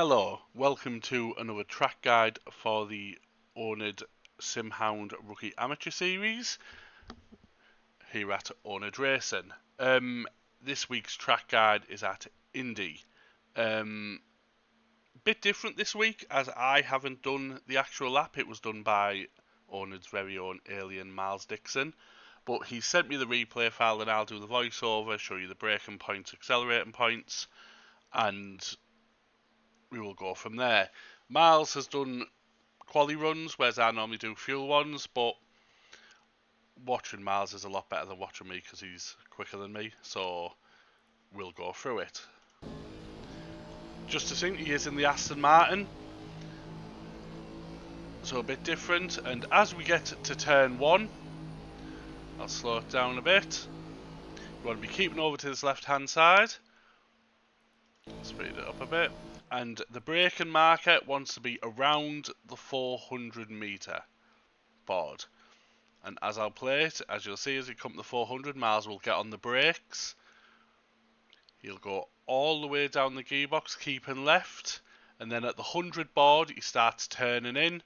Hello, welcome to another track guide for the oNiD Simhound Rookie Amateur Series here at oNiD Racing. This week's track guide is at Indy. Bit different this week as I haven't done the actual lap. It was done by oNiD's very own alien Myles Dixon. But he sent me the replay file and I'll do the voiceover, show you the braking points, accelerating points, and we will go from there. Myles has done quali runs, whereas I normally do fuel ones, but watching Myles is a lot better than watching me because he's quicker than me, so we'll go through it. Just to think, he is in the Aston Martin, so a bit different, and as we get to turn 1, I'll slow it down a bit. You want to be keeping over to this left hand side, speed it up a bit, and the braking marker wants to be around the 400 metre board. And as I'll play it, as you'll see as we come to the 400, Myles will get on the brakes. He'll go all the way down the gearbox, keeping left, and then at the 100 board he starts turning in,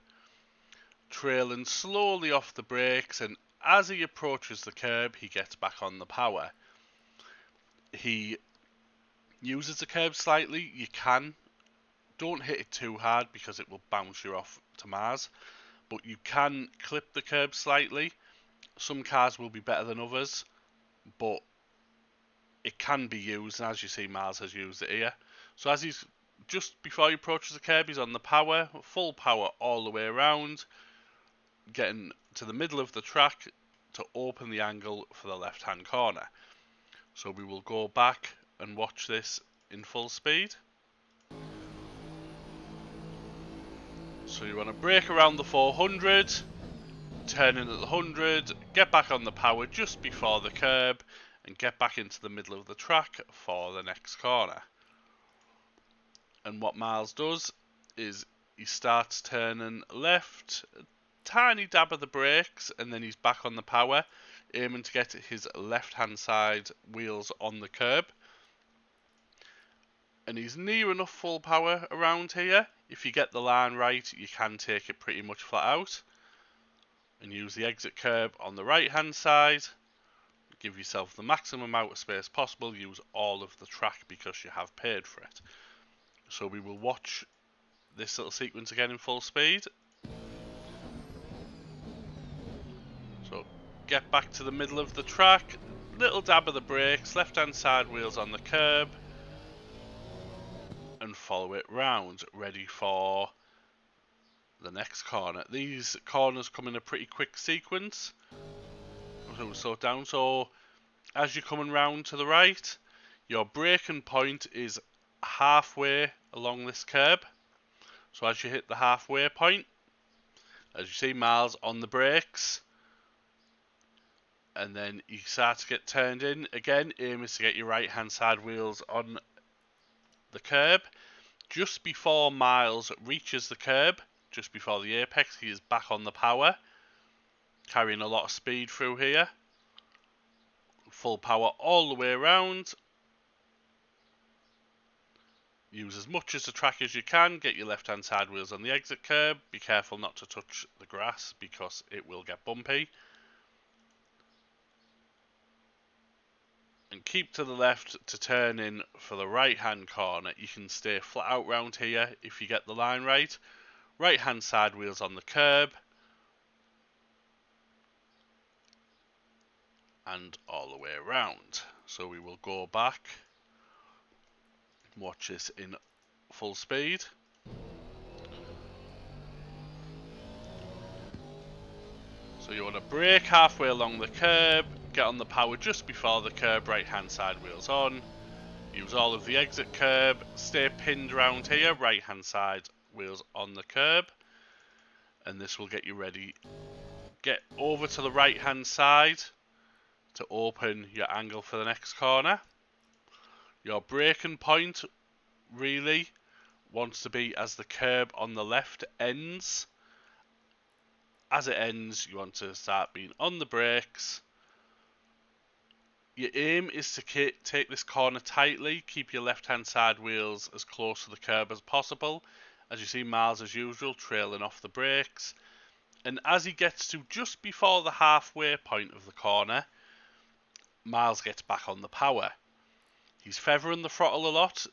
trailing slowly off the brakes, and as he approaches the curb he gets back on the power. He uses the curb slightly. You don't hit it too hard because it will bounce you off to Mars, but you can clip the curb slightly. Some cars will be better than others, but it can be used, and as you see Myles has used it here. So as he's just before he approaches the curb, he's on the power, full power all the way around, getting to the middle of the track to open the angle for the left hand corner. So we will go back and watch this in full speed. So you want to brake around the 400, turn in at the 100, get back on the power just before the curb, and get back into the middle of the track for the next corner. And what Myles does is he starts turning left, a tiny dab of the brakes, and then he's back on the power, aiming to get his left hand side wheels on the curb. And he's near enough full power around here. If you get the line right, you can take it pretty much flat out. And use the exit curb on the right hand side. Give yourself the maximum amount of space possible. Use all of the track because you have paid for it. So we will watch this little sequence again in full speed. So get back to the middle of the track. Little dab of the brakes. Left hand side wheels on the curb. And follow it round, ready for the next corner. These corners come in a pretty quick sequence, so we'll slow it down. So as you're coming round to the right, your braking point is halfway along this curb. So as you hit the halfway point, as you see Myles on the brakes, and then you start to get turned in. Again, aim is to get your right hand side wheels on the curb. Just before Myles reaches the curb, just before the apex, he is back on the power, carrying a lot of speed through here. Full power all the way around. Use as much as the track as you can. Get your left hand side wheels on the exit curb. Be careful not to touch the grass because it will get bumpy. And keep to the left to turn in for the right hand corner. You can stay flat out round here if you get the line right. Right hand side wheels on the curb. And all the way around. So we will go back. Watch this in full speed. So you want to brake halfway along the curb. Get on the power just before the curb, right hand side wheels on. Use all of the exit curb, stay pinned around here, right hand side wheels on the curb. And this will get you ready. Get over to the right hand side to open your angle for the next corner. Your braking point really wants to be as the curb on the left ends. As it ends, you want to start being on the brakes. Your aim is to take this corner tightly, keep your left hand side wheels as close to the curb as possible. As you see, Myles as usual trailing off the brakes, and as he gets to just before the halfway point of the corner, Myles gets back on the power. He's feathering the throttle a lot.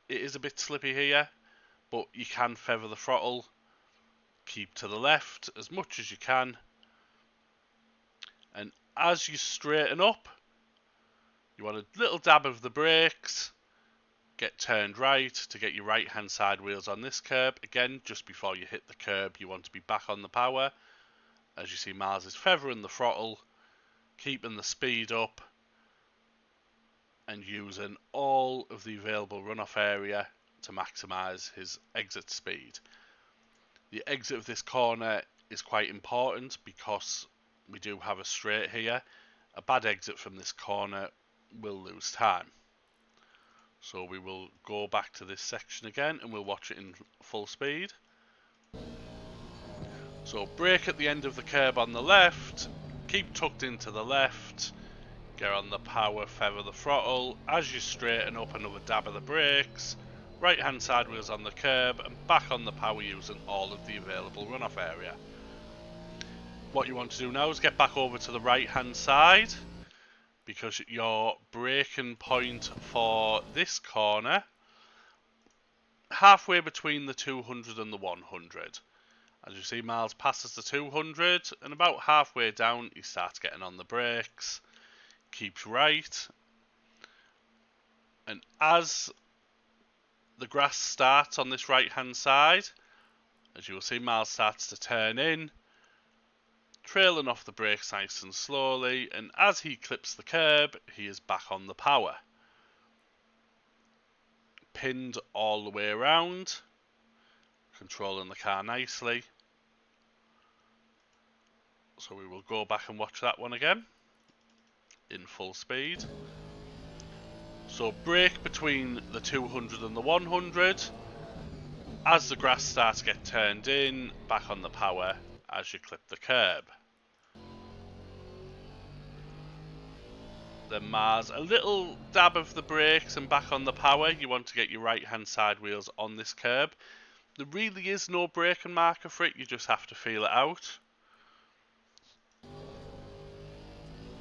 It is a bit slippy here, but you can feather the throttle, keep to the left as much as you can, and as you straighten up, you want a little dab of the brakes, get turned right to get your right hand side wheels on this curb. Again, just before you hit the curb, you want to be back on the power. As you see, Myles is feathering the throttle, keeping the speed up, and using all of the available runoff area to maximise his exit speed. The exit of this corner is quite important because we do have a straight here. A bad exit from this corner will lose time. So we will go back to this section again and we'll watch it in full speed. So brake at the end of the curb on the left, keep tucked into the left, get on the power, feather the throttle. As you straighten up, another dab of the brakes, right hand side wheels on the curb and back on the power using all of the available runoff area. What you want to do now is get back over to the right hand side, because your braking point for this corner, halfway between the 200 and the 100. As you see, Myles passes the 200 and about halfway down he starts getting on the brakes, keeps right, and as the grass starts on this right hand side, as you will see, Myles starts to turn in, trailing off the brakes nice and slowly, and as he clips the curb, he is back on the power. Pinned all the way around, controlling the car nicely. So we will go back and watch that one again in full speed. So brake between the 200 and the 100. As the grass starts to get turned in, back on the power as you clip the curb. Then Myles, a little dab of the brakes and back on the power. You want to get your right hand side wheels on this curb. There really is no braking marker for it, you just have to feel it out.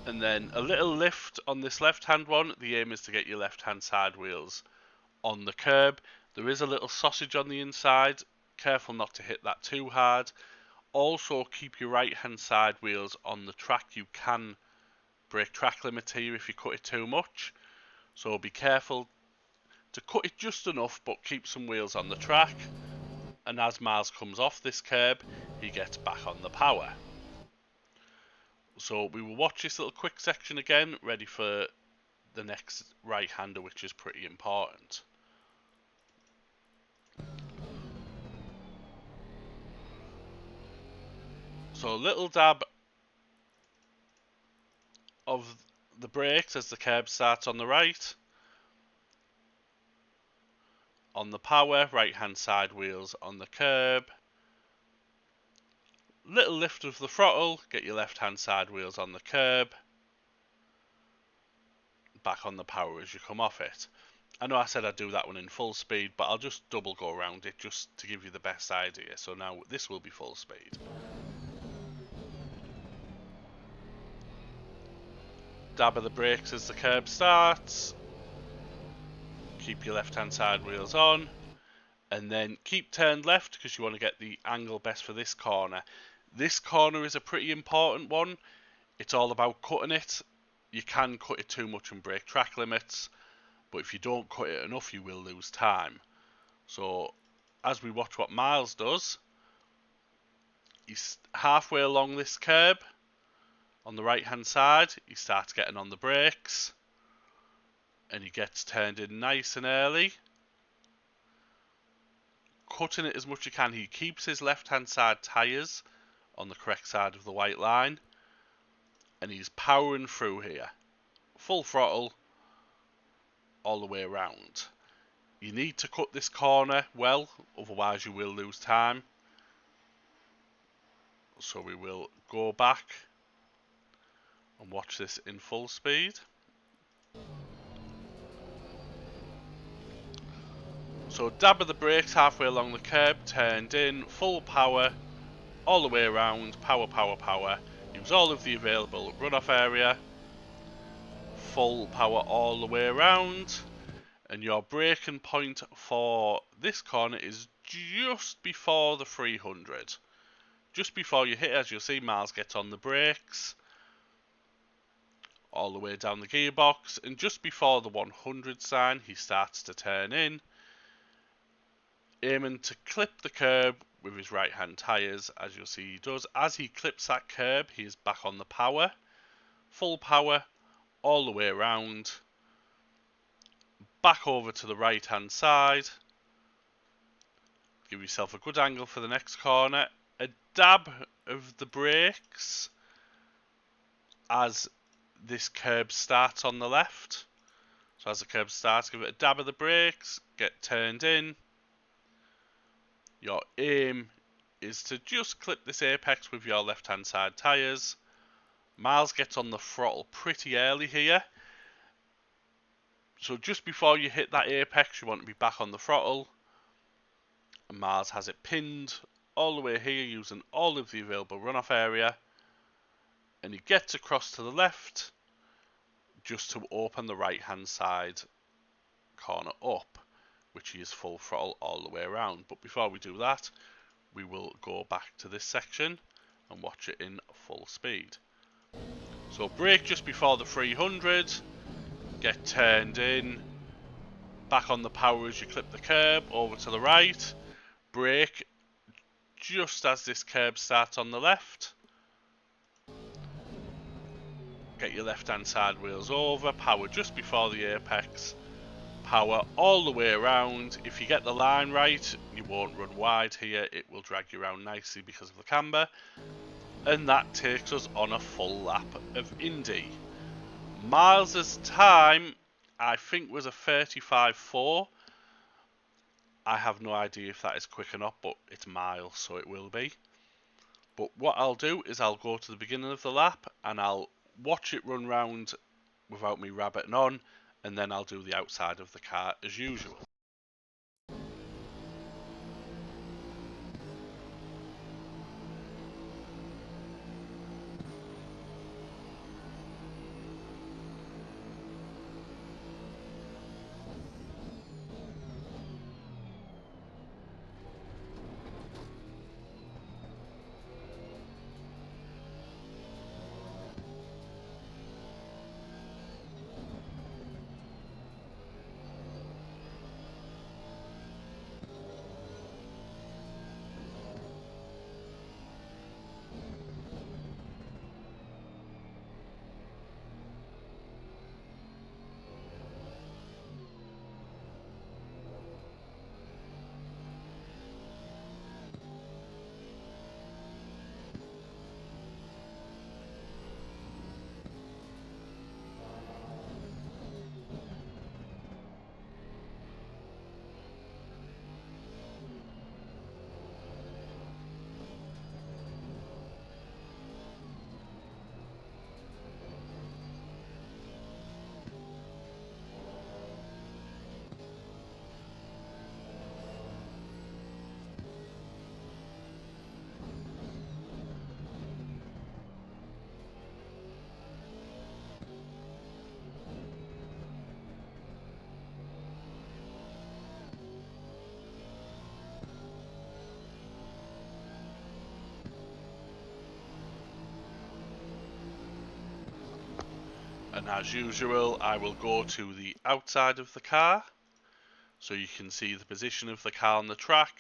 And then a little lift on this left hand one. The aim is to get your left hand side wheels on the curb. There is a little sausage on the inside, careful not to hit that too hard. Also keep your right hand side wheels on the track. You can break track limit here if you cut it too much, so be careful to cut it just enough but keep some wheels on the track. And as Myles comes off this curb, he gets back on the power. So we will watch this little quick section again, ready for the next right hander, which is pretty important. So a little dab of the brakes as the curb starts on the right. On the power, right hand side wheels on the curb. Little lift of the throttle, get your left hand side wheels on the curb. Back on the power as you come off it. I know I said I'd do that one in full speed, but I'll just double go around it just to give you the best idea. So now this will be full speed. Dab of the brakes as the curb starts. Keep your left hand side wheels on. And then keep turned left because you want to get the angle best for this corner. This corner is a pretty important one. It's all about cutting it. You can cut it too much and break track limits, but if you don't cut it enough, you will lose time. So as we watch what Myles does, he's halfway along this curb on the right hand side. He starts getting on the brakes and he gets turned in nice and early, cutting it as much as he can. He keeps his left hand side tyres on the correct side of the white line, and he's powering through here, full throttle all the way around. You need to cut this corner well, otherwise you will lose time. So we will go back and watch this in full speed. So dab of the brakes halfway along the curb, turned in, full power, all the way around, power, power, power. Use all of the available runoff area, full power all the way around. And your braking point for this corner is just before the 300. Just before you hit, as you'll see, Myles gets on the brakes, all the way down the gearbox, and just before the 100 sign, he starts to turn in, aiming to clip the curb with his right hand tyres, as you'll see he does. As he clips that curb, he is back on the power, full power, all the way around, back over to the right hand side, give yourself a good angle for the next corner, a dab of the brakes as this curb starts on the left. So as the curb starts, give it a dab of the brakes, get turned in. Your aim is to just clip this apex with your left hand side tyres. Myles gets on the throttle pretty early here. So just before you hit that apex, you want to be back on the throttle. And Myles has it pinned all the way here using all of the available runoff area. And he gets across to the left just to open the right hand side corner up, which he is full throttle all the way around. But before we do that, we will go back to this section and watch it in full speed. So brake just before the 300, get turned in, back on the power as you clip the curb, over to the right, brake just as this curb starts on the left, get your left hand side wheels over, power just before the apex, power all the way around. If you get the line right, you won't run wide here, it will drag you around nicely because of the camber. And that takes us on a full lap of Indy. Myles' time, I think, was a 35.4. I have no idea if that is quick or not, but it's Myles, so it will be. But what I'll do is I'll go to the beginning of the lap and I'll watch it run round without me rabbiting on, and then I'll do the outside of the car as usual. And as usual, I will go to the outside of the car so you can see the position of the car on the track,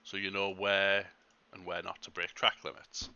so you know where and where not to break track limits.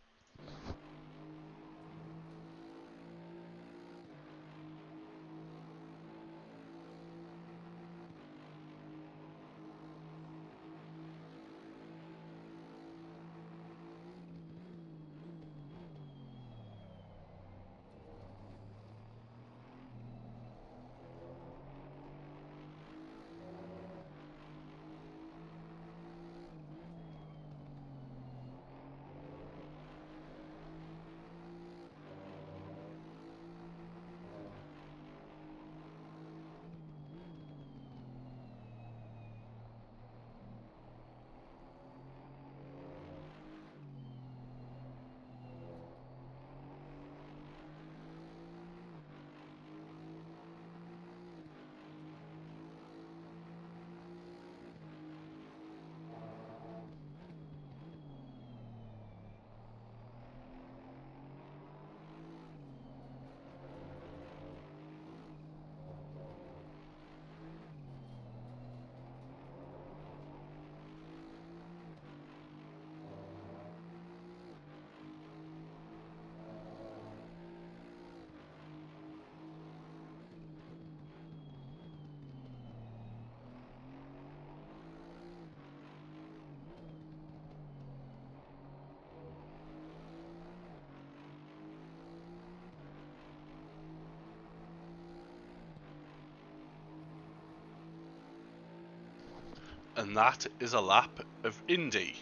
and that is a lap of Indy.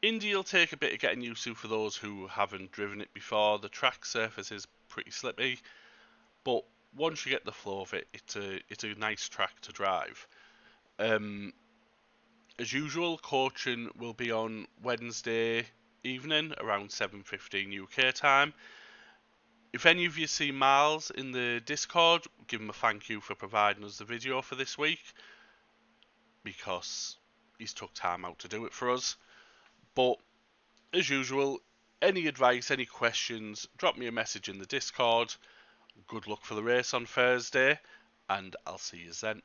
Indy will take a bit of getting used to for those who haven't driven it before. The track surface is pretty slippy, but once you get the flow of it, it's a nice track to drive. As usual, coaching will be on Wednesday evening around 7:15 UK time. If any of you see Myles in the Discord, give him a thank you for providing us the video for this week, because he's took time out to do it for us. But as usual, any advice, any questions, drop me a message in the Discord. Good luck for the race on Thursday, and I'll see you then.